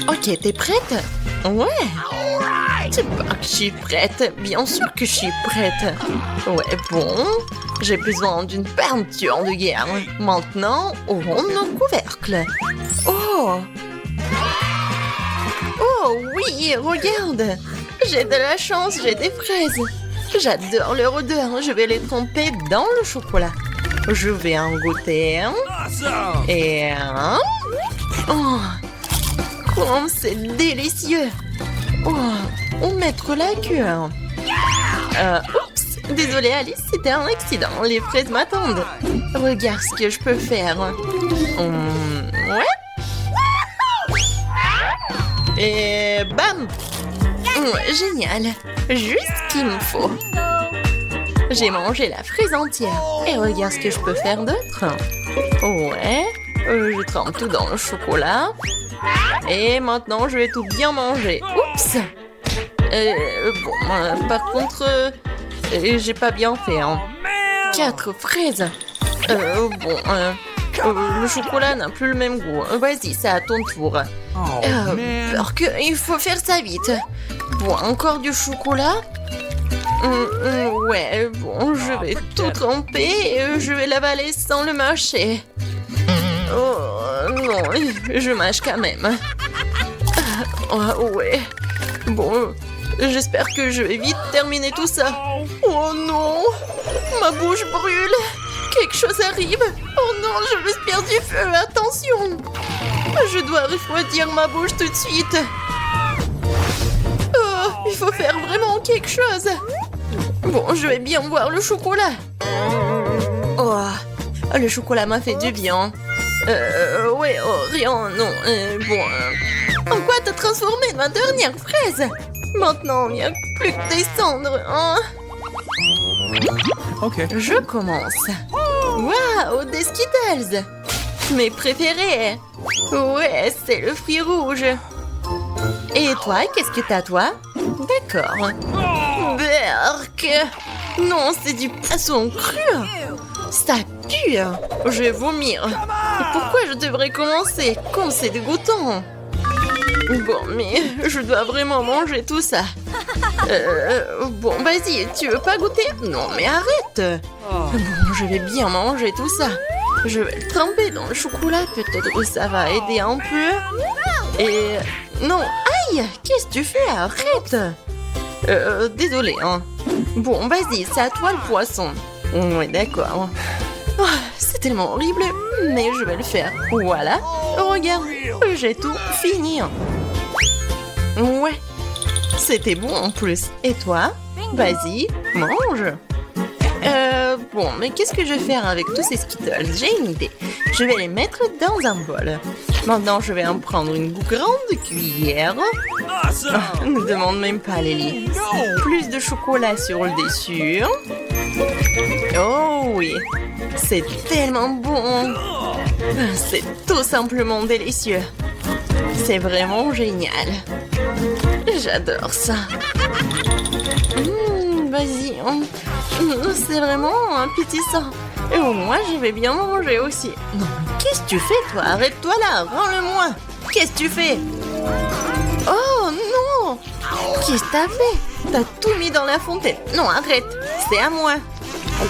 Ok, t'es prête? Ouais. C'est pas que je suis prête. Bien sûr que je suis prête. Ouais, bon. J'ai besoin d'une peinture de guerre. Maintenant, ouvrons nos couvercles. Oh! Oh oui, regarde! J'ai de la chance, j'ai des fraises. J'adore leur odeur. Je vais les tremper dans le chocolat. Je vais en goûter un. Et un. Oh! Comme c'est délicieux! Oh! On mettre la queue. Oups! Désolée Alice, c'était un accident. Les fraises m'attendent. Regarde ce que je peux faire. Ouais? Et bam! Génial! Juste ce qu'il me faut. J'ai mangé la fraise entière. Et regarde ce que je peux faire d'autre. Ouais. Je trempe tout dans le chocolat. Et maintenant, je vais tout bien manger. Oups! Bon, par contre, j'ai pas bien fait. Hein. 4 fraises. Le chocolat n'a plus le même goût. Vas-y, c'est à ton tour. Alors que il faut faire ça vite. Bon, encore du chocolat. Ouais, bon, je vais tout tremper et je vais l'avaler sans le mâcher. Oh non, je mâche quand même. Ouais. Bon, j'espère que je vais vite terminer tout ça. Oh non, ma bouche brûle. Quelque chose arrive. Oh non, je respire du feu. Attention. Je dois refroidir ma bouche tout de suite. Oh, il faut faire vraiment quelque chose. Bon, je vais bien boire le chocolat. Oh, le chocolat m'a fait du bien. Ouais, oh, rien, non. En quoi t'as transformé ma dernière fraise? Maintenant, il n'y a plus que des cendres, hein? Ok. Je commence. Waouh, des Skittles! Mes préférés! Ouais, c'est le fruit rouge. Et toi, qu'est-ce que t'as, toi? D'accord. Berk! Non, c'est du poisson cru! Ça pue! Je vais vomir. Et pourquoi je devrais commencer? Comme c'est dégoûtant! Bon, mais je dois vraiment manger tout ça. Bon, vas-y, tu veux pas goûter? Non, mais arrête! Bon, je vais bien manger tout ça. Je vais le tremper dans le chocolat, peut-être que ça va aider un peu. Et... non, aïe! Qu'est-ce que tu fais? Arrête! Désolé, hein. Bon, vas-y, c'est à toi le poisson. Ouais, d'accord. Oh, c'est tellement horrible, mais je vais le faire. Voilà. Regarde, j'ai tout fini. Ouais. C'était bon en plus. Et toi? Vas-y, mange. Bon, mais qu'est-ce que je vais faire avec tous ces Skittles? J'ai une idée. Je vais les mettre dans un bol. Maintenant, je vais en prendre une grande cuillère. Oh, ne demande même pas, Lily. Plus de chocolat sur le dessus. Oh oui, c'est tellement bon. C'est tout simplement délicieux. C'est vraiment génial. J'adore ça. Vas-y. C'est vraiment appétissant. Et moi, je vais bien manger aussi. Non, qu'est-ce que tu fais, toi? Arrête-toi là, rends-le-moi. Qu'est-ce que tu fais? Oh non! Qu'est-ce que t'as fait? T'as tout mis dans la fontaine. Non, arrête. C'est à moi.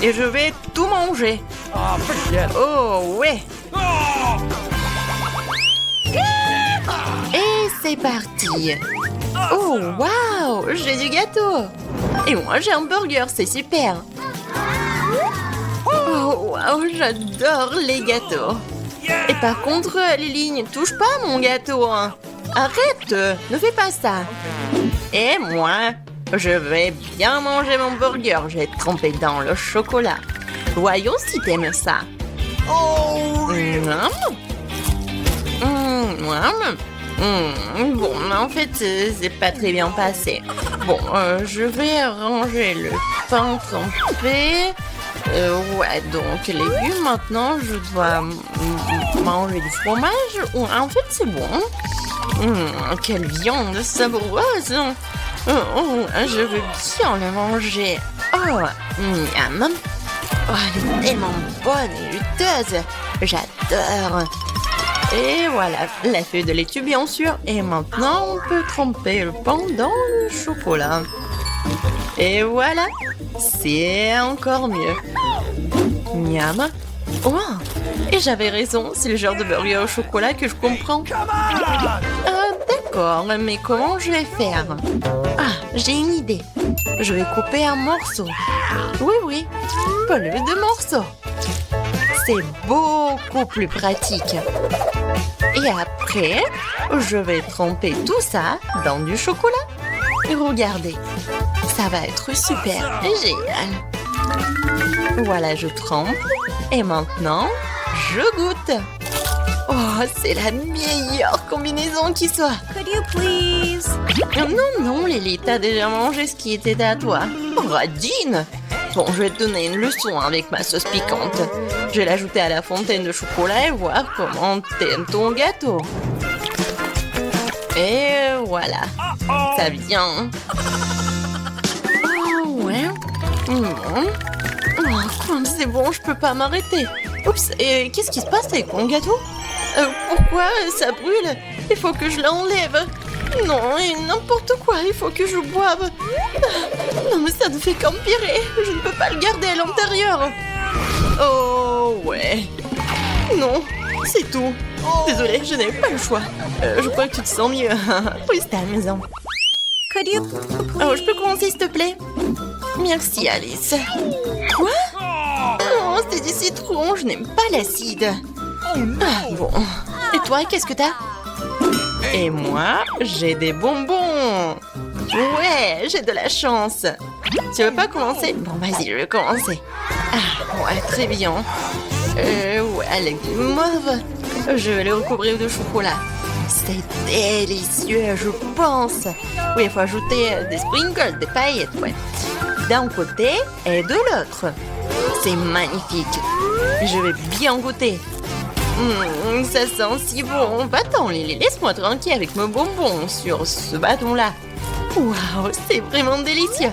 Et je vais tout manger. Oh, ouais. Et c'est parti. Oh, waouh, j'ai du gâteau. Et moi, j'ai un burger, c'est super. Oh, waouh, j'adore les gâteaux. Et par contre, Lily, ne touche pas à mon gâteau. Hein. Arrête, ne fais pas ça. Et moi, je vais bien manger mon burger. Je vais tremper dans le chocolat. Voyons si t'aimes ça. Bon, mais en fait, c'est pas très bien passé. Bon, je vais ranger le pain trempé. Ouais, donc légumes, maintenant, je dois manger du fromage. En fait, c'est bon. Quelle viande savoureuse. Je veux bien la manger. Oh, miam. Oh, elle est tellement bonne et juteuse. J'adore. Et voilà, la feuille de laitue bien sûr. Et maintenant, on peut tremper le pain dans le chocolat. Et voilà, c'est encore mieux. Miam. Oh, et j'avais raison, c'est le genre de burger au chocolat que je comprends. D'accord, mais comment je vais faire? Ah, j'ai une idée. Je vais couper un morceau. Oui, pas le de morceaux. C'est beaucoup plus pratique. Et après, je vais tremper tout ça dans du chocolat. Et regardez, ça va être super génial. Voilà, je trempe. Et maintenant, je goûte. Oh, c'est la meilleure combinaison qui soit. Could you please? Non, Lily, t'as déjà mangé ce qui était à toi. Radine! Bon, je vais te donner une leçon avec ma sauce piquante. Je vais l'ajouter à la fontaine de chocolat et voir comment t'aimes ton gâteau. Et voilà, ça vient. Oh, ouais. Oh, comme c'est bon, je peux pas m'arrêter. Oups, et qu'est-ce qui se passe avec mon gâteau? Pourquoi ça brûle? Il faut que je l'enlève. Non, et n'importe quoi, il faut que je boive. Non, mais ça ne fait qu'empirer. Je ne peux pas le garder à l'intérieur. Oh, ouais. Non, c'est tout. Désolée, je n'avais pas le choix. Je crois que tu te sens mieux. Reste à la maison. Could you Oh, je peux commencer, s'il te plaît? Merci, Alice. Quoi? Oh, c'est du citron, je n'aime pas l'acide. Ah, bon. Et toi, qu'est-ce que t'as? Et moi, j'ai des bonbons. Ouais, j'ai de la chance. Tu veux pas commencer? Bon, vas-y, je vais commencer. Ah, ouais, très bien. Ouais, avec du mauve. Je vais le recouvrir de chocolat. C'est délicieux, je pense. Oui, il faut ajouter des sprinkles, des paillettes, ouais. D'un côté et de l'autre. C'est magnifique. Je vais bien goûter. Ça sent si bon. Va-t'en, Lily, laisse-moi tranquille avec mes bonbons sur ce bâton-là. Waouh, c'est vraiment délicieux.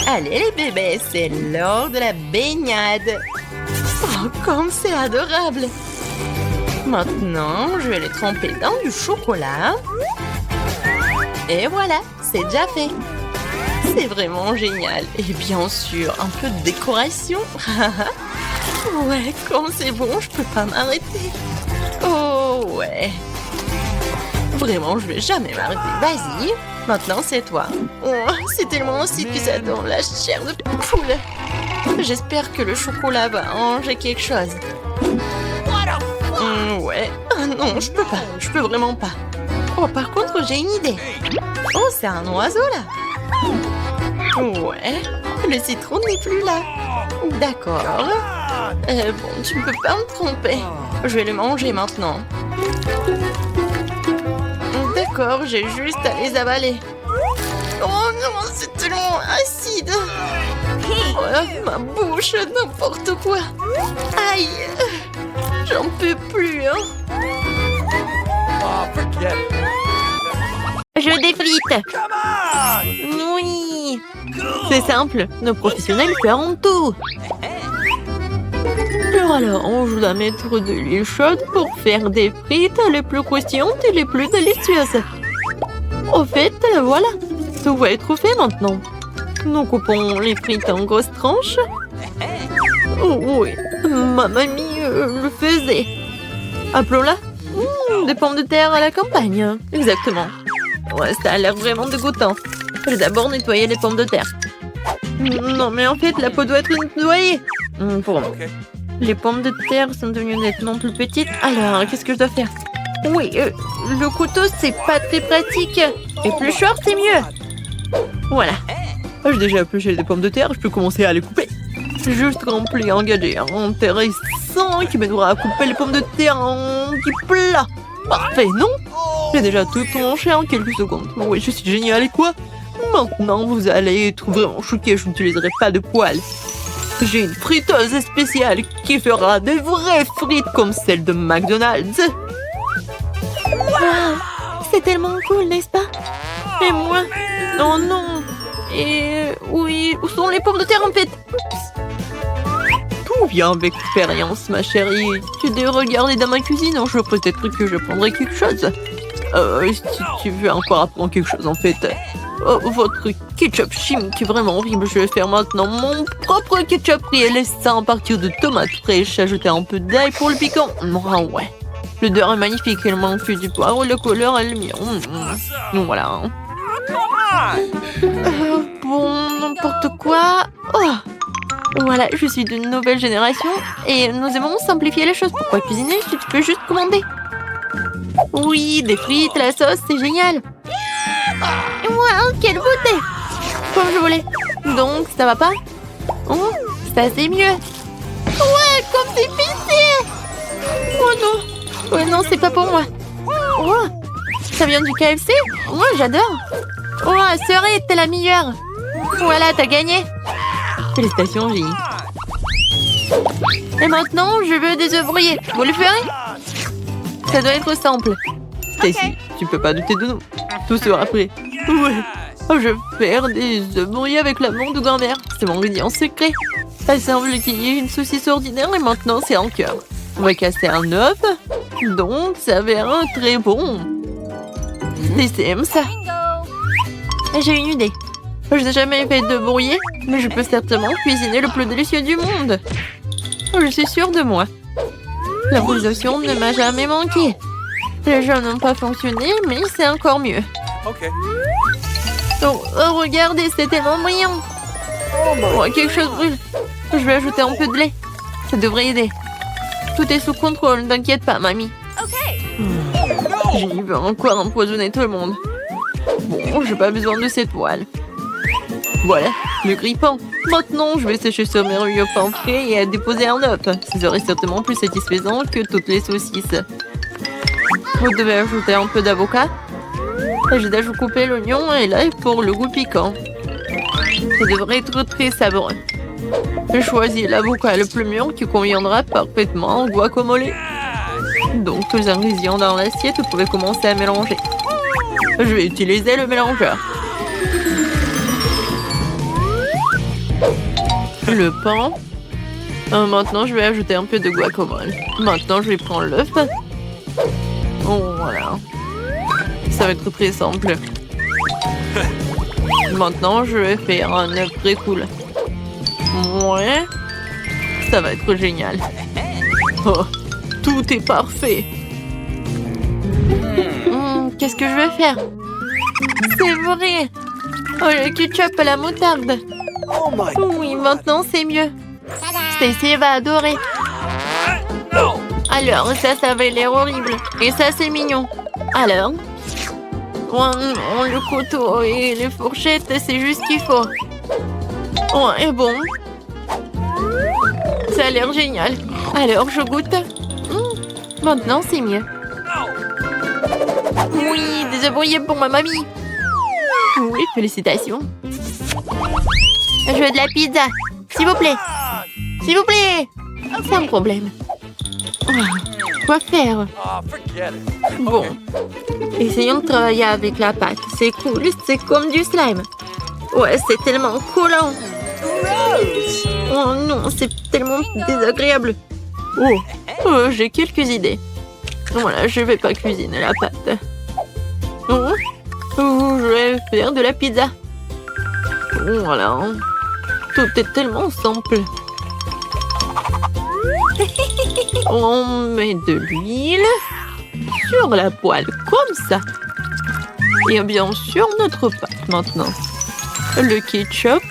Allez, les bébés, c'est l'heure de la baignade. Oh, comme c'est adorable. Maintenant, je vais les tremper dans du chocolat. Et voilà, c'est déjà fait. C'est vraiment génial. Et bien sûr, un peu de décoration. Ouais, comme c'est bon, je peux pas m'arrêter. Oh, ouais. Vraiment, je vais jamais m'arrêter. Vas-y, maintenant c'est toi. Oh, c'est tellement acide que ça donne la chair de poule. J'espère que le chocolat va arranger quelque chose. Ouais. Ah non, je peux pas. Je peux vraiment pas. Oh, par contre, j'ai une idée. Oh, c'est un oiseau, là. Ouais. Le citron n'est plus là. D'accord. Bon, tu ne peux pas me tromper. Je vais le manger maintenant. D'accord, j'ai juste à les avaler. Oh non, c'est tellement acide. Oh, ma bouche, n'importe quoi. Aïe. J'en peux plus, hein. Je défrite. Oui. C'est simple, nos professionnels feront tout. Alors, je dois mettre de l'huile chaude pour faire des frites les plus croustillantes et les plus délicieuses. Au fait, voilà, tout va être fait maintenant. Nous coupons les frites en grosses tranches. Oh, oui, ma mamie le faisait. Appelons-la. Des pommes de terre à la campagne. Exactement. Ouais, ça a l'air vraiment dégoûtant. Je vais d'abord nettoyer les pommes de terre. Non, mais en fait, la peau doit être nettoyée. Pour moi. Les pommes de terre sont devenues nettement plus petites. Alors, qu'est-ce que je dois faire? Oui, le couteau, c'est pas très pratique. Et plus short, c'est mieux. Voilà. J'ai déjà épluché des pommes de terre, je peux commencer à les couper. Juste rempli, engagé, intéressant, qui m'aidera à couper les pommes de terre en petits plats. Parfait, non? J'ai déjà tout tranché en quelques secondes. Oui, je suis génial, et quoi? Maintenant, vous allez être vraiment choqués, je n'utiliserai pas de poêle. J'ai une friteuse spéciale qui fera des vraies frites comme celle de McDonald's. Wow, c'est tellement cool, n'est-ce pas? Et moi? Oh non. Et oui, où sont les pommes de terre en fait? Viens avec expérience, ma chérie. Tu devrais regarder dans ma cuisine. Je peut-être que je prendrai quelque chose. Si tu veux encore apprendre quelque chose, en fait. Oh, votre ketchup chimique est vraiment horrible. Je vais faire maintenant mon propre ketchup réel et sain à partir de tomates fraîches. Ajouter un peu d'ail pour le piquant. Ah ouais. L'odeur est magnifique. Il manque du poivre. Le couleur est le mien. Voilà. Bon, n'importe quoi. Oh. Voilà, je suis d'une nouvelle génération et nous aimons simplifier les choses. Pourquoi cuisiner si tu peux juste commander? Oui, des frites, la sauce, c'est génial. Wow, quelle beauté! Comme je voulais. Donc, ça va pas? Oh, ça c'est mieux. Ouais, comme c'est épicé! Oh non! Ouais, non, c'est pas pour moi. Oh, ça vient du KFC? Moi, j'adore. Oh, Cerise, t'es la meilleure. Voilà, t'as gagné. Félicitations, J. Et maintenant, je veux des œufs brouillés. Vous le ferez? Ça doit être simple. Stacy, tu peux pas douter de nous. Tout sera prêt. Ouais. Oh, je vais faire des œufs brouillés avec l'amande de grand-mère. C'est mon ingrédient secret. Ça semble qu'il y ait une saucisse ordinaire et maintenant c'est en cœur. On va casser un œuf. Donc, ça verra très bon. Laissez-moi ça. J'ai une idée. Je n'ai jamais fait de brouillé, mais je peux certainement cuisiner le plus délicieux du monde. Je suis sûre de moi. L'improvisation ne m'a jamais manqué. Les jeux n'ont pas fonctionné, mais c'est encore mieux. Oh, regardez, c'est tellement brillant. Oh, quelque chose brûle. Je vais ajouter un peu de lait. Ça devrait aider. Tout est sous contrôle, ne t'inquiète pas, mamie. J'y veux encore empoisonner tout le monde. Bon, j'ai pas besoin de cette toile. Voilà, le grille-pain. Maintenant, je vais sécher ce merveilleux pain frais et déposer un œuf. Ce serait certainement plus satisfaisant que toutes les saucisses. Vous devez ajouter un peu d'avocat. J'ai déjà coupé l'oignon et l'ail pour le goût piquant. Ça devrait être très savoureux. J'ai choisi l'avocat le plus mûr qui conviendra parfaitement au guacamole. Donc, tous les ingrédients dans l'assiette, vous pouvez commencer à mélanger. Je vais utiliser le mélangeur. Le pain. Maintenant, je vais ajouter un peu de guacamole. Maintenant, je vais prendre l'œuf. Oh, voilà. Ça va être très simple. Maintenant, je vais faire un œuf très cool. Ouais. Ça va être génial. Oh, tout est parfait. Qu'est-ce que je vais faire? C'est vrai. Oh, le ketchup à la moutarde. Oui, maintenant c'est mieux. Stacy va adorer. Alors, ça avait l'air horrible. Et ça, c'est mignon. Alors? Le couteau et les fourchettes, c'est juste ce qu'il faut. Oh, et bon. Ça a l'air génial. Alors, je goûte. Maintenant, c'est mieux. Oui, des œufs brouillés pour ma mamie. Oui, félicitations. Je veux de la pizza. S'il vous plaît. S'il vous plaît. C'est un problème. Quoi faire? Bon. Essayons de travailler avec la pâte. C'est cool. C'est comme du slime. Ouais, c'est tellement collant. Oh non, c'est tellement désagréable. Oh, j'ai quelques idées. Voilà, je vais pas cuisiner la pâte. Oh, je vais faire de la pizza. Voilà. Tout est tellement simple. On met de l'huile sur la poêle, comme ça. Et bien sûr, notre pâte maintenant. Le ketchup.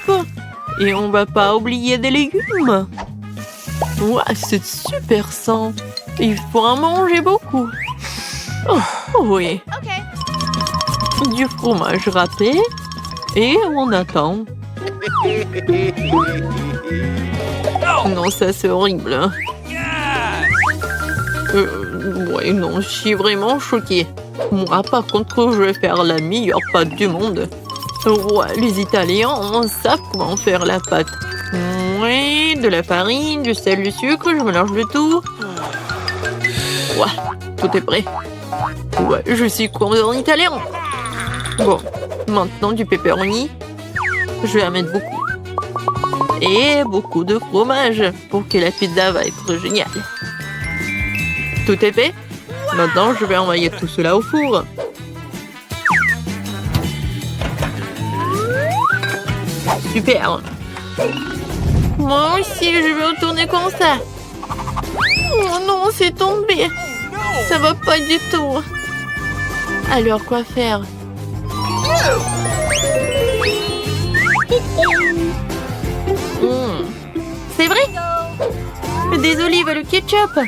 Et on va pas oublier des légumes. Ouah, c'est super sain. Il faut en manger beaucoup. Oh oui. Du fromage râpé. Et on attend. Non, ça c'est horrible. Ouais, non, je suis vraiment choquée. Moi, par contre, je vais faire la meilleure pâte du monde. Ouais, les Italiens savent comment faire la pâte. Oui, de la farine, du sel, du sucre, je mélange le tout. Ouais, tout est prêt. Ouais, je suis comme en italien. Bon, maintenant du pepperoni. Je vais en mettre beaucoup. Et beaucoup de fromage pour que la pizza va être géniale. Tout est fait? Maintenant, je vais envoyer tout cela au four. Super. Moi aussi, je vais retourner comme ça. Oh non, c'est tombé. Ça va pas du tout. Alors, quoi faire? C'est vrai? Des olives et le ketchup.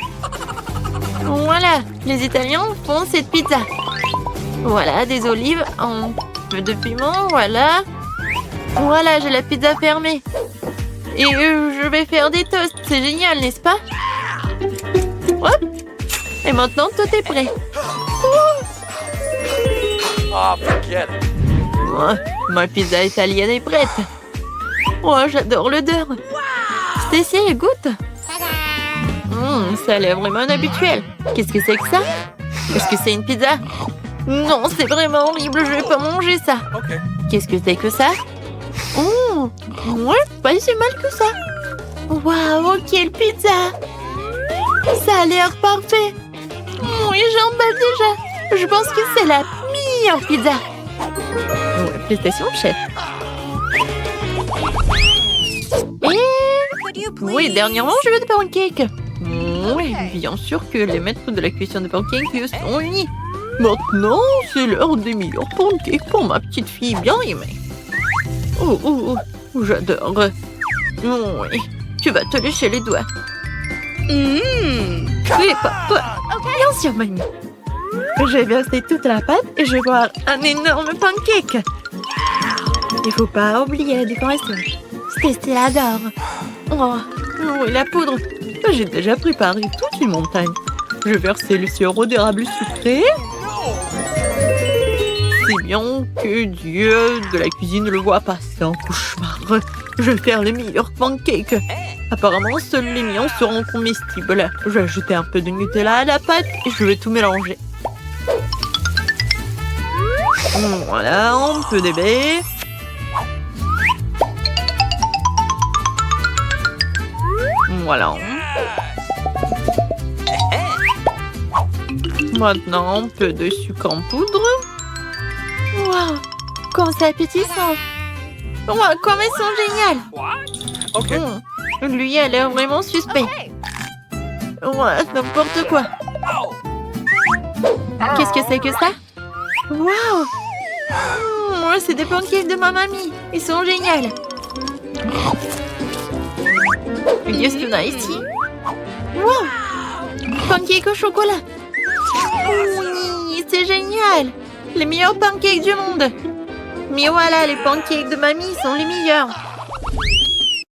Voilà, les Italiens font cette pizza. Voilà, des olives, un peu de piment, voilà. Voilà, j'ai la pizza fermée. Et je vais faire des toasts, c'est génial, n'est-ce pas? Hop. Et maintenant, tout est prêt. Oh, ma pizza italienne est prête. Oh, j'adore l'odeur. Stacy, goûte. Ça a l'air vraiment inhabituel. Qu'est-ce que c'est que ça? Est-ce que c'est une pizza? Non, c'est vraiment horrible, je vais pas manger ça. Qu'est-ce que c'est que ça? Oh, ouais, pas si mal que ça. Waouh, quelle pizza! Ça a l'air parfait. Oui, j'en bats déjà. Je pense que c'est la meilleure pizza. Félicitations, chef. Et... oui, dernièrement, je veux des pancakes. Oui, bien sûr que les maîtres de la cuisson de pancakes sont unis. Maintenant, c'est l'heure des meilleurs pancakes pour ma petite fille bien aimée. Oh, j'adore. Oui, tu vas te lécher les doigts. Oui, papa. Bien sûr, mamie. Je vais verser toute la pâte et je vais voir un énorme pancake. Il faut pas oublier la décoration. Stacy adore. Oh, oui, la poudre. J'ai déjà préparé toute une montagne. Je vais verser le sirop d'érable sucré. C'est bien que Dieu de la cuisine ne le voit pas. C'est un cauchemar. Je vais faire les meilleurs pancakes. Apparemment, seuls les miens seront comestibles. Je vais ajouter un peu de Nutella à la pâte et je vais tout mélanger. Voilà, un peu de baie. Voilà. Maintenant, un peu de sucre en poudre. Waouh, comme c'est appétissant. Waouh, comme elles sont géniales. Lui a l'air vraiment suspect. Ouais, n'importe quoi. Qu'est-ce que c'est que ça? Waouh. C'est des pancakes de ma mamie. Ils sont géniaux. Qu'est-ce qu'on a ici? Wow! Pancakes au chocolat. Oui, c'est génial. Les meilleurs pancakes du monde. Mais voilà, les pancakes de mamie sont les meilleurs.